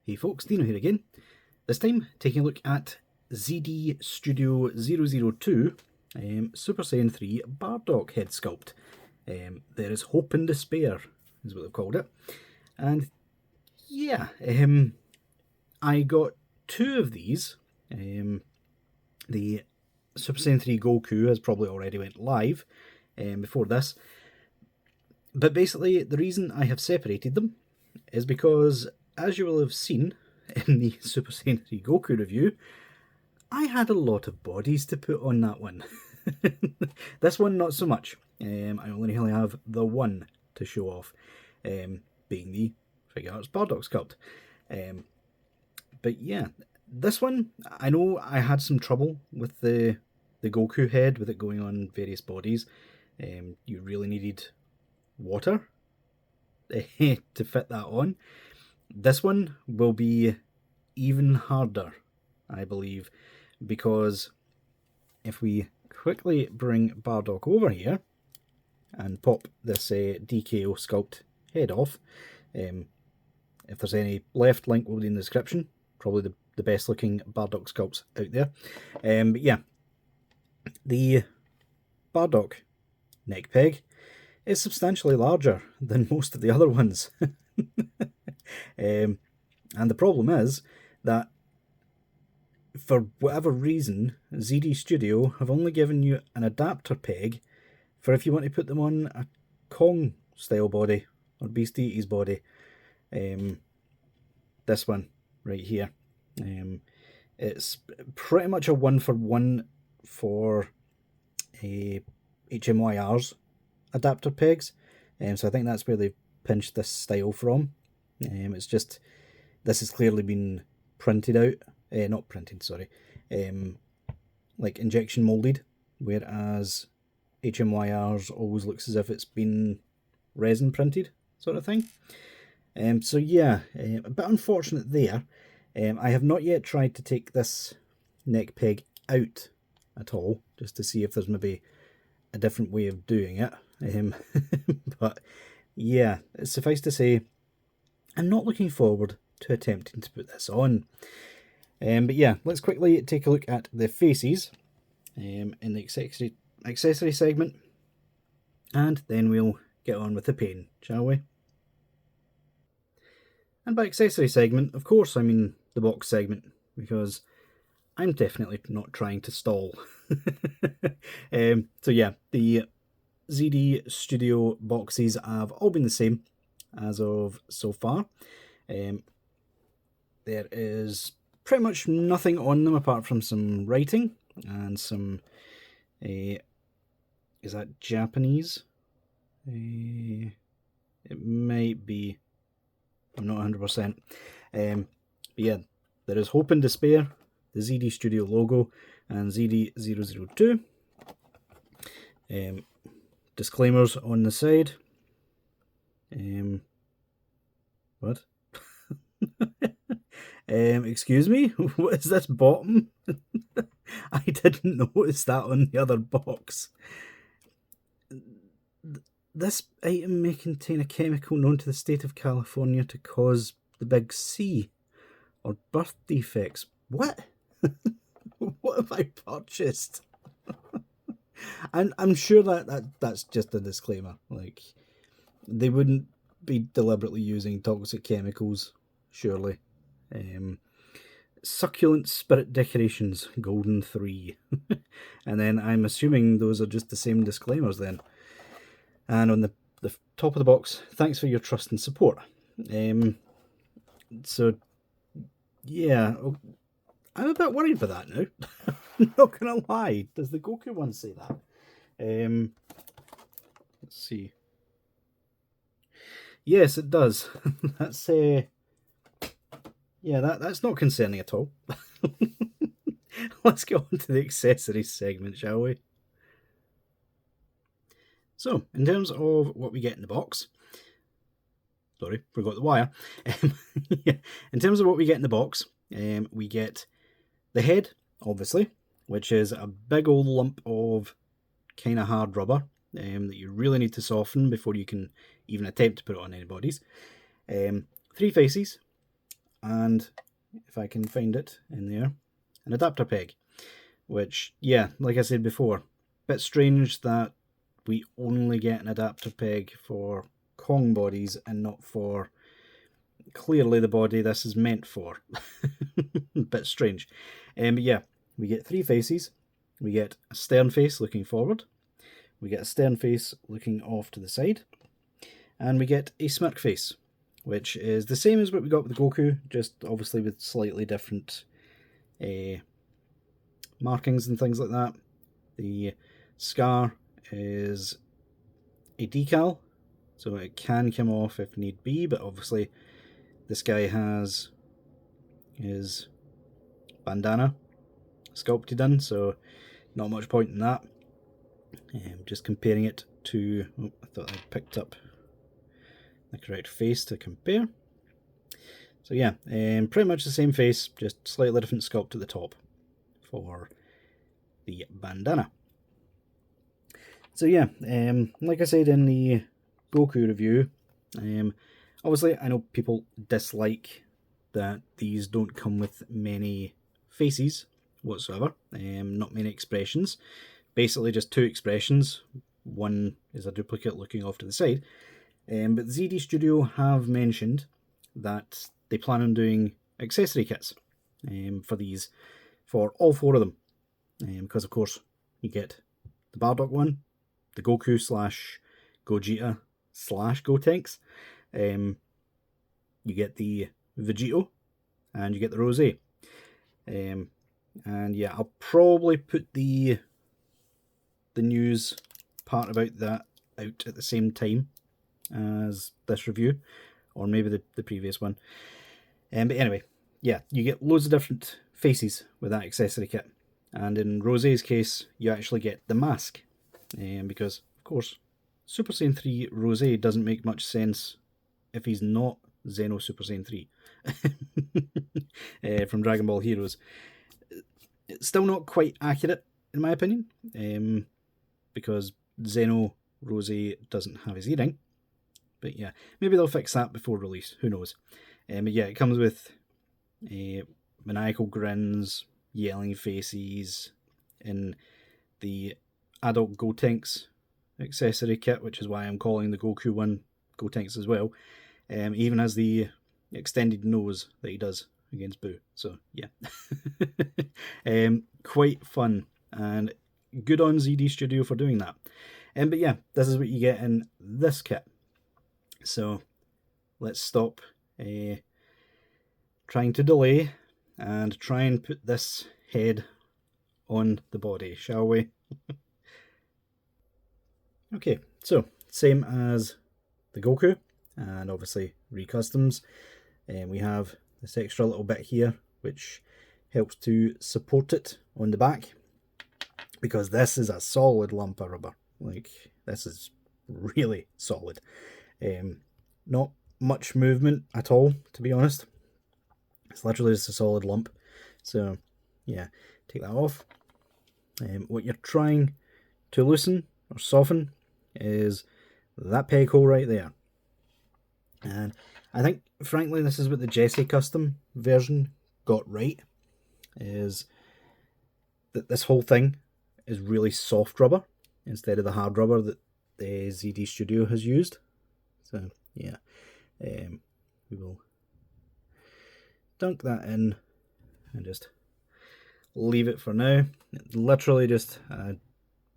Hey folks, Dino here again. This time taking a look at ZD Studio 002 Super Saiyan 3 Bardock head sculpt. There is hope and despair is what they've called it. And yeah, I got two of these. The Super Saiyan 3 Goku has probably already went live before this. But basically the reason I have separated them is because, as you will have seen in the Super Saiyan 3 Goku review, I had a lot of bodies to put on that one. This one, not so much. I only really have the one to show off, being the Figuarts Bardock sculpt. But yeah, this one, I know I had some trouble with the Goku head, with it going on various bodies. You really needed water to fit that on. This one will be even harder, I believe, because if we quickly bring Bardock over here and pop this DKO sculpt head off, if there's any left, link will be in the description. Probably the best looking Bardock sculpts out there. But yeah, the Bardock neck peg is substantially larger than most of the other ones. And the problem is that for whatever reason, ZD Studio have only given you an adapter peg for if you want to put them on a Kong style body or Beast Deity's body. This one right here. It's pretty much a 1-for-1 for HMYR's adapter pegs, so I think that's where they've pinched this style from. It's just, this has clearly been printed out, not printed, sorry, like injection molded, whereas HMYR's always looks as if it's been resin printed, sort of thing. So yeah, a bit unfortunate there. I have not yet tried to take this neck peg out at all, just to see if there's maybe a different way of doing it. But yeah, suffice to say, I'm not looking forward to attempting to put this on. But yeah, let's quickly take a look at the faces in the accessory segment, and then we'll get on with the pain, shall we? And by accessory segment, of course, I mean the box segment, because I'm definitely not trying to stall. So yeah, the ZD Studio boxes have all been the same as of so far. There is pretty much nothing on them apart from some writing and some, is that Japanese? It might be, I'm not 100%. But yeah, there is hope and despair, the ZD Studio logo, and ZD002. Disclaimers on the side. What? Excuse me? What is this bottom? I didn't notice that on the other box. This item may contain a chemical known to the state of California to cause the big C or birth defects. What? What have I purchased? I'm sure that's just a disclaimer. Like, they wouldn't be deliberately using toxic chemicals, surely. Succulent Spirit Decorations, Golden 3. And then I'm assuming those are just the same disclaimers then. And on the top of the box, thanks for your trust and support. So, yeah, I'm a bit worried about that now. I'm not going to lie. Does the Goku one say that? Let's see. Yes, it does. That's yeah, that's not concerning at all. Let's go on to the accessories segment, shall we? So, in terms of what we get in the box, sorry, forgot the wire. Yeah, in terms of what we get in the box, we get the head, obviously, which is a big old lump of kind of hard rubber that you really need to soften before you can even attempt to put it on any bodies. 3 faces, and if I can find it in there, an adapter peg, which, yeah, like I said before, bit strange that we only get an adapter peg for Kong bodies and not for clearly the body this is meant for. Bit strange. But yeah, we get 3 faces. We get a stern face looking forward, we get a stern face looking off to the side, and we get a smirk face, which is the same as what we got with the Goku, just obviously with slightly different markings and things like that. The scar is a decal, so it can come off if need be, but obviously this guy has his bandana sculpted in, so not much point in that. Just comparing it to, oh, I thought I picked up the correct face to compare. So yeah, pretty much the same face, just slightly different sculpt at the top for the bandana. So yeah, like I said in the Goku review, obviously I know people dislike that these don't come with many faces whatsoever, not many expressions, basically just 2 expressions. One is a duplicate looking off to the side, but ZD Studio have mentioned that they plan on doing accessory kits for these, for all 4 of them, because of course you get the Bardock one, the Goku / Gogeta / Gotenks, you get the Vegito, and you get the Rose. And yeah, I'll probably put the news part about that out at the same time as this review, or maybe the previous one. But anyway, yeah, you get loads of different faces with that accessory kit. And in Rose's case, you actually get the mask, because, of course, Super Saiyan 3 Rose doesn't make much sense if he's not Zeno Super Saiyan 3 from Dragon Ball Heroes. It's still not quite accurate, in my opinion, because Zeno Rose doesn't have his earring. But yeah, maybe they'll fix that before release, who knows. But yeah, it comes with maniacal grins, yelling faces in the adult Gotenks accessory kit, which is why I'm calling the Goku one Gotenks as well. Even has the extended nose that he does against Boo. So yeah, quite fun, and good on ZD Studio for doing that. But yeah, this is what you get in this kit. So let's stop trying to delay and try and put this head on the body, shall we? Okay, so same as the Goku, and obviously recustoms. We have this extra little bit here which helps to support it on the back, because this is a solid lump of rubber. Like, this is really solid. Not much movement at all, to be honest. It's literally just a solid lump. So yeah, take that off. What you're trying to loosen or soften is that peg hole right there. And I think, frankly, this is what the Jesse Custom version got right, is that this whole thing is really soft rubber instead of the hard rubber that the ZD Studio has used. So yeah, we will dunk that in and just leave it for now. It's literally just a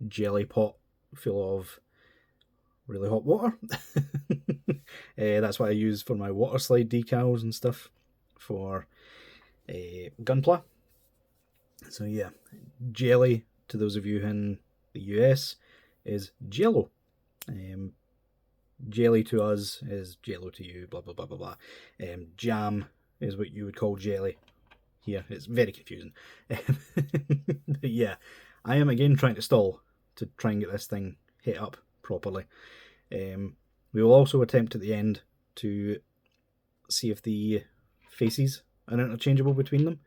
jelly pot full of really hot water. That's what I use for my water slide decals and stuff for Gunpla. So yeah, jelly, to those of you in the US, is jello. Jelly to us is jello to you, blah blah blah blah blah. Jam is what you would call jelly here. It's very confusing. But yeah, I am again trying to stall to try and get this thing hit up properly. We will also attempt at the end to see if the faces are interchangeable between them,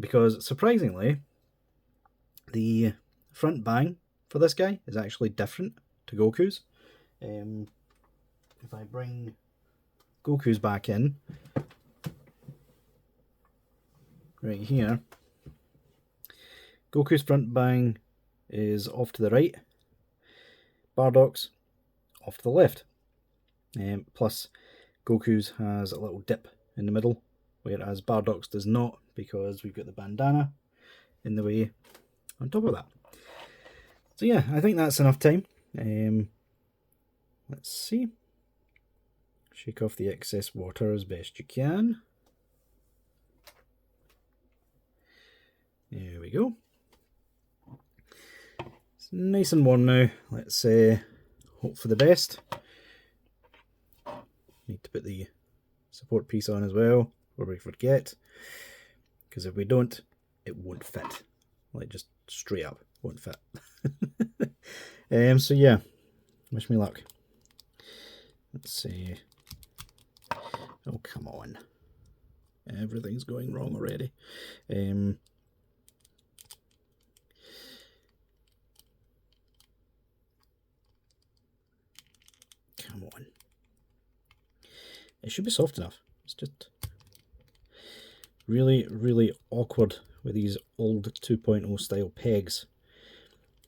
because surprisingly the front bang for this guy is actually different to Goku's. If I bring Goku's back in, right here, Goku's front bang is off to the right, Bardock's off to the left. Plus, Goku's has a little dip in the middle, whereas Bardock's does not, because we've got the bandana in the way on top of that. So yeah, I think that's enough time. Let's see. Shake off the excess water as best you can. There we go. It's nice and warm now. Let's hope for the best. Need to put the support piece on as well, or we forget. Because if we don't, it won't fit. Like, just straight up, won't fit. So yeah, wish me luck. Let's see. Oh, come on. Everything's going wrong already. Come on. It should be soft enough. It's just really, really awkward with these old 2.0 style pegs.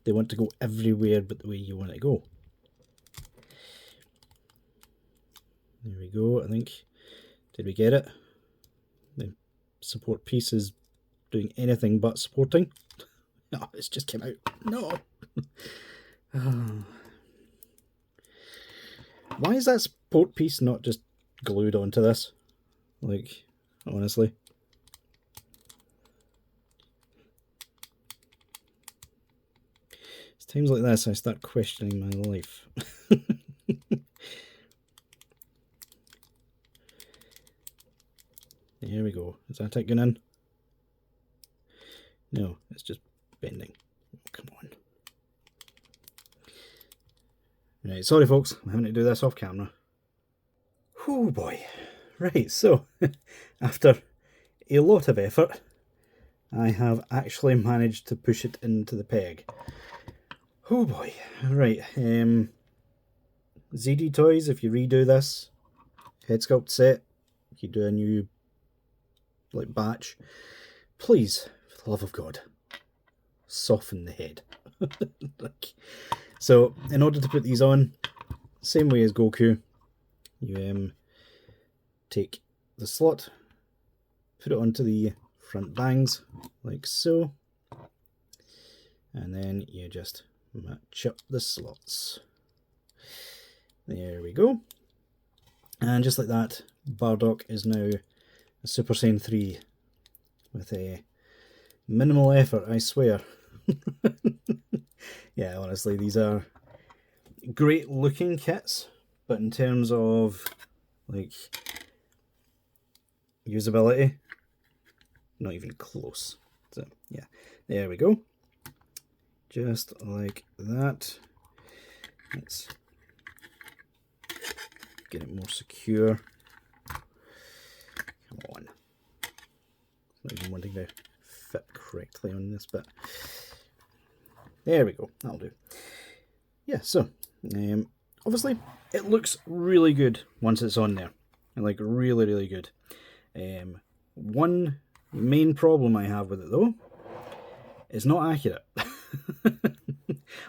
They want to go everywhere but the way you want it to go. There we go, I think. Did we get it? The support piece is doing anything but supporting. No, it's just came out. No! Why is that support piece not just glued onto this? Like, honestly. It's times like this I start questioning my life. Here we go. Is that it going in? No, it's just bending. Oh, come on. Right, sorry folks, I'm having to do this off camera. Oh boy. Right, so after a lot of effort, I have actually managed to push it into the peg. Oh boy. Right, ZD Toys, if you redo this Headsculpt set, if you do a new batch, please, for the love of God, soften the head. So in order to put these on, same way as Goku, you take the slot, put it onto the front bangs like so, and then you just match up the slots. There we go. And just like that, Bardock is now a Super Saiyan 3 with a minimal effort, I swear. Yeah, honestly, these are great looking kits, but in terms of like usability, not even close. So yeah, there we go. Just like that. Let's get it more secure. Come on. Not even wanting to fit correctly on this bit. There we go, that'll do. Yeah, so obviously it looks really good once it's on there. Like really, really good. One main problem I have with it though, it's not accurate.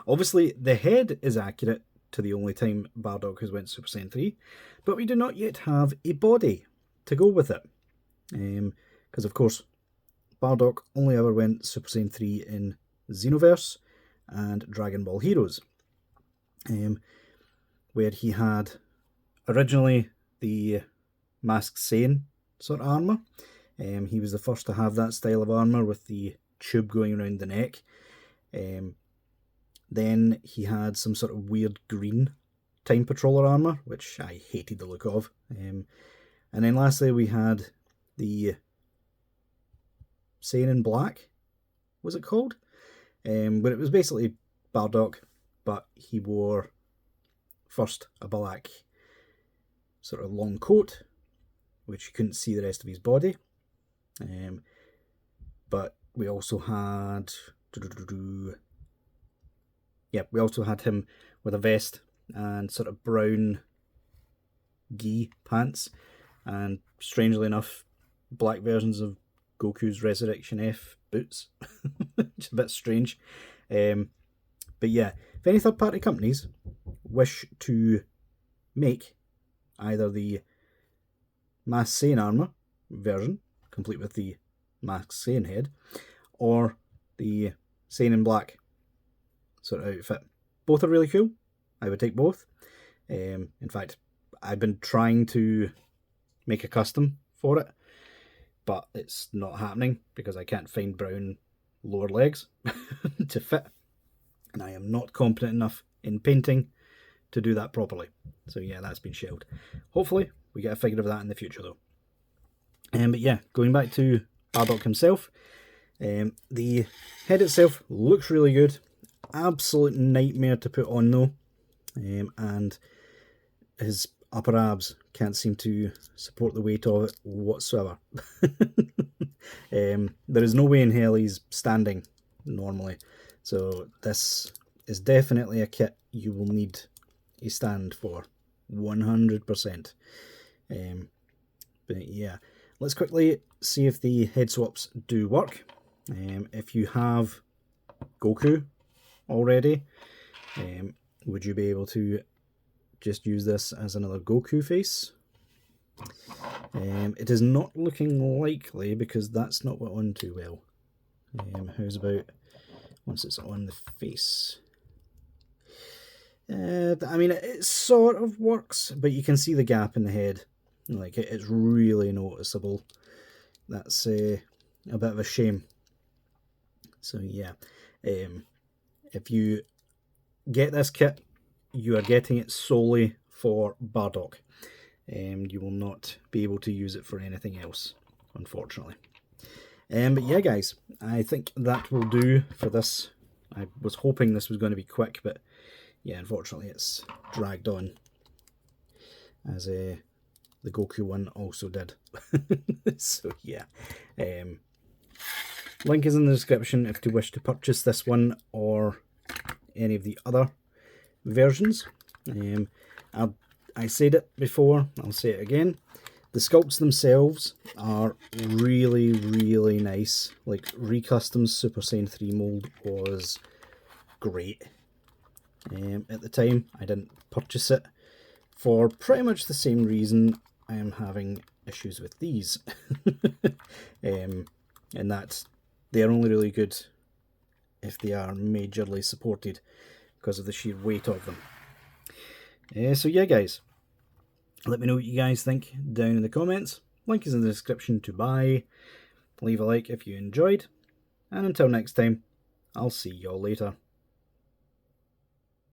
Obviously the head is accurate to the only time Bardock has went Super Saiyan 3, but we do not yet have a body to go with it. Because of course Bardock only ever went Super Saiyan 3 in Xenoverse and Dragon Ball Heroes, where he had originally the Masked Saiyan sort of armour. He was the first to have that style of armour with the tube going around the neck. Then he had some sort of weird green Time Patroller armour, which I hated the look of. And then lastly we had the Saiyan in Black, was it called? But it was basically Bardock, but he wore first a black sort of long coat, which you couldn't see the rest of his body. But we also had, we also had him with a vest and sort of brown gi pants, and strangely enough, black versions of Goku's Resurrection F boots. It's a bit strange. But yeah, if any third-party companies wish to make either the Masked Saiyan armour version, complete with the Masked Saiyan head, or the Saiyan in Black sort of outfit, both are really cool. I would take both. In fact, I've been trying to make a custom for it, but it's not happening because I can't find brown lower legs to fit, and I am not competent enough in painting to do that properly. So yeah, that's been shelved. Hopefully we get a figure of that in the future though. But yeah, going back to Bardock himself, the head itself looks really good. Absolute nightmare to put on though, and his upper abs can't seem to support the weight of it whatsoever. There is no way in hell he's standing normally, so this is definitely a kit you will need a stand for, 100%. But yeah, let's quickly see if the head swaps do work. If you have Goku already, would you be able to just use this as another Goku face? It is not looking likely because that's not on too well. How's about once it's on the face? I mean, it sort of works, but you can see the gap in the head. Like, it's really noticeable. That's a bit of a shame. So yeah, if you get this kit, you are getting it solely for Bardock. You will not be able to use it for anything else, unfortunately. But yeah, guys, I think that will do for this. I was hoping this was going to be quick, but yeah, unfortunately it's dragged on, as the Goku one also did. So yeah, link is in the description if you wish to purchase this one or any of the other versions. I said it before, I'll say it again. The sculpts themselves are really, really nice. Like, Recustom's Super Saiyan 3 mold was great. At the time, I didn't purchase it for pretty much the same reason I am having issues with these. And that they're only really good if they are majorly supported because of the sheer weight of them. So yeah, guys, let me know what you guys think down in the comments. Link is in the description to buy. Leave a like if you enjoyed. And until next time, I'll see y'all later.